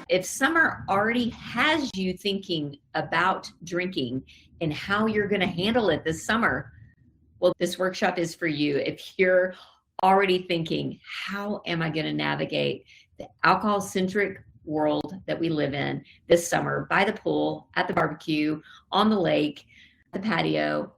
If summer already has you thinking about drinking and how you're going to handle it this summer, well, this workshop is for you. If you're already thinking, how am I going to navigate the alcohol-centric world that we live in this summer by the pool, at the barbecue, on the lake, the patio,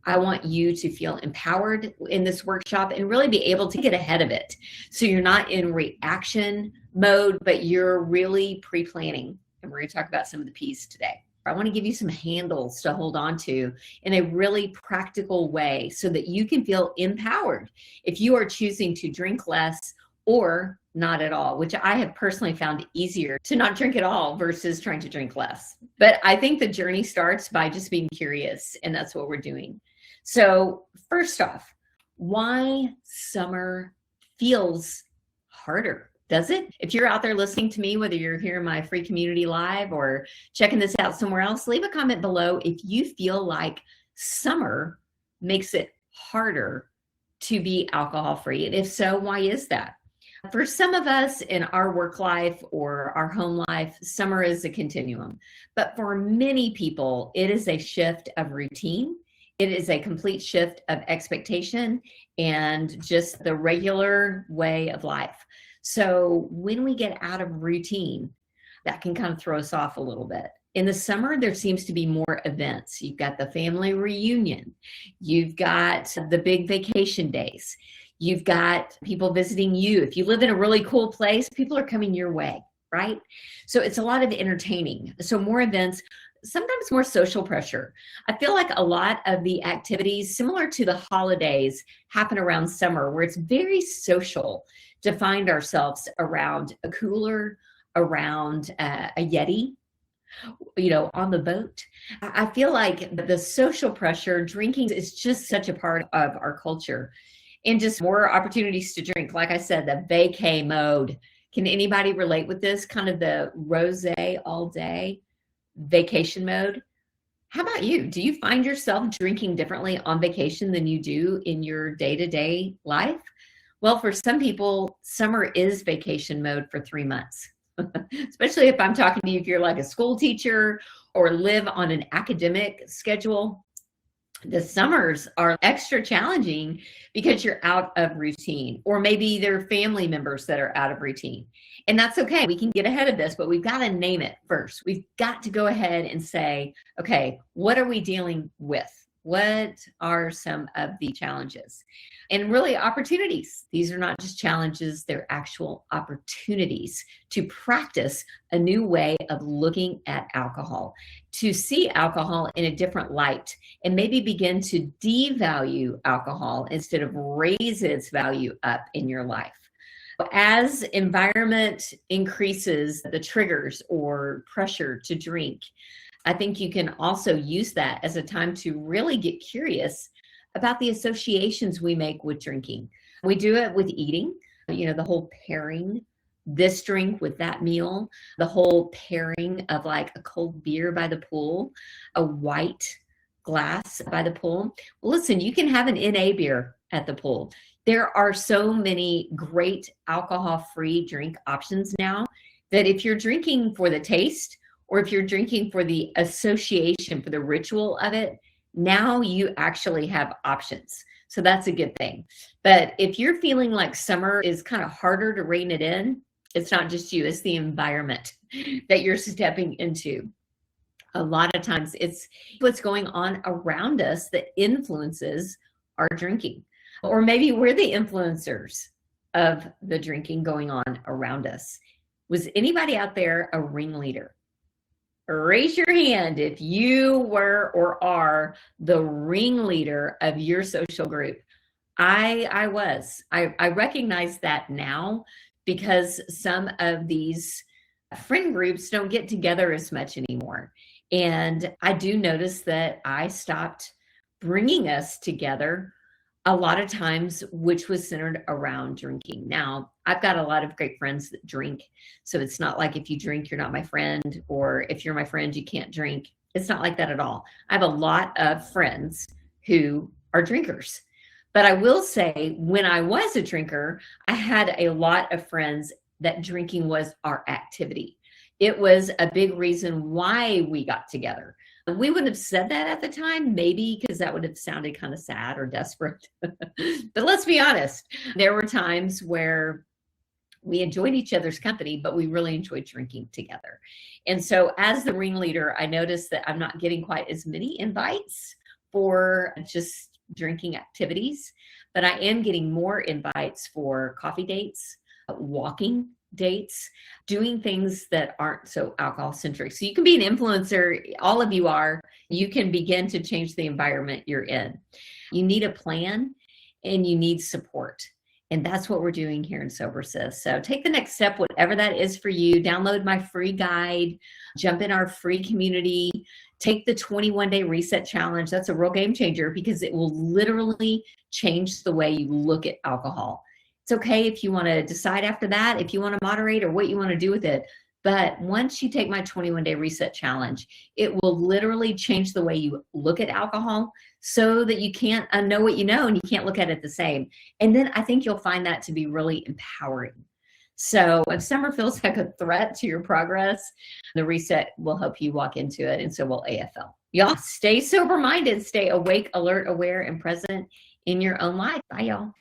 I want you to feel empowered in this workshop and really be able to get ahead of it. So you're not in reaction mode, but you're really pre-planning. And we're going to talk about some of the P's today. I want to give you some handles to hold on to in a really practical way so that you can feel empowered if you are choosing to drink less or not at all, which I have personally found easier to not drink at all versus trying to drink less. But I think the journey starts by just being curious, and that's what we're doing. So first off, why summer feels harder? Does it? If you're out there listening to me, whether you're here in my free community live or checking this out somewhere else, leave a comment below if you feel like summer makes it harder to be alcohol free. And if so, why is that? For some of us in our work life or our home life, summer is a continuum. But for many people, it is a shift of routine. It is a complete shift of expectation and just the regular way of life. So when we get out of routine, that can kind of throw us off a little bit. In the summer, there seems to be more events. You've got the family reunion. You've got the big vacation days. You've got people visiting you. If you live in a really cool place, people are coming your way, right? So it's a lot of entertaining. So more events, sometimes more social pressure. I feel like a lot of the activities similar to the holidays happen around summer where it's very social to find ourselves around a cooler, around a Yeti, on the boat. I feel like the social pressure, drinking is just such a part of our culture and just more opportunities to drink. Like I said, the vacay mode. Can anybody relate with this? Kind of the rosé all day vacation mode. How about you? Do you find yourself drinking differently on vacation than you do in your day-to-day life? Well, for some people, summer is vacation mode for 3 months, especially if I'm talking to you, if you're like a school teacher or live on an academic schedule. The summers are extra challenging because you're out of routine, or maybe there are family members that are out of routine. And that's okay. We can get ahead of this, but we've got to name it first. We've got to go ahead and say, okay, what are we dealing with? What are some of the challenges? And really opportunities. These are not just challenges, they're actual opportunities to practice a new way of looking at alcohol, to see alcohol in a different light, and maybe begin to devalue alcohol instead of raise its value up in your life. As environment increases the triggers or pressure to drink, I think you can also use that as a time to really get curious about the associations we make with drinking. We do it with eating, the whole pairing, this drink with that meal, the whole pairing of like a cold beer by the pool, a white glass by the pool. Well, listen, you can have an NA beer at the pool. There are so many great alcohol-free drink options now that if you're drinking for the taste, or if you're drinking for the association, for the ritual of it, now you actually have options. So that's a good thing. But if you're feeling like summer is kind of harder to rein it in, it's not just you, it's the environment that you're stepping into. A lot of times it's what's going on around us that influences our drinking. Or maybe we're the influencers of the drinking going on around us. Was anybody out there a ringleader? Raise your hand if you were or are the ringleader of your social group. I was. I recognize that now because some of these friend groups don't get together as much anymore. And I do notice that I stopped bringing us together a lot of times, which was centered around drinking. Now, I've got a lot of great friends that drink. So it's not like if you drink, you're not my friend, or if you're my friend, you can't drink. It's not like that at all. I have a lot of friends who are drinkers. But I will say, when I was a drinker, I had a lot of friends that drinking was our activity. It was a big reason why we got together. We wouldn't have said that at the time, maybe because that would have sounded kind of sad or desperate. But let's be honest, there were times where we enjoyed each other's company, but we really enjoyed drinking together. And so as the ringleader, I noticed that I'm not getting quite as many invites for just drinking activities, but I am getting more invites for coffee dates, walking dates, doing things that aren't so alcohol centric. So you can be an influencer, all of you are, you can begin to change the environment you're in. You need a plan and you need support. And that's what we're doing here in Sober Sis. So take the next step, whatever that is for you. Download my free guide, jump in our free community, take the 21-day reset challenge. That's a real game changer because it will literally change the way you look at alcohol. It's okay if you want to decide after that, if you want to moderate or what you want to do with it. But once you take my 21-day reset challenge, it will literally change the way you look at alcohol so that you can't unknow what you know and you can't look at it the same. And then I think you'll find that to be really empowering. So if summer feels like a threat to your progress, the reset will help you walk into it, and so will AFL. Y'all stay sober-minded, stay awake, alert, aware, and present in your own life. Bye, y'all.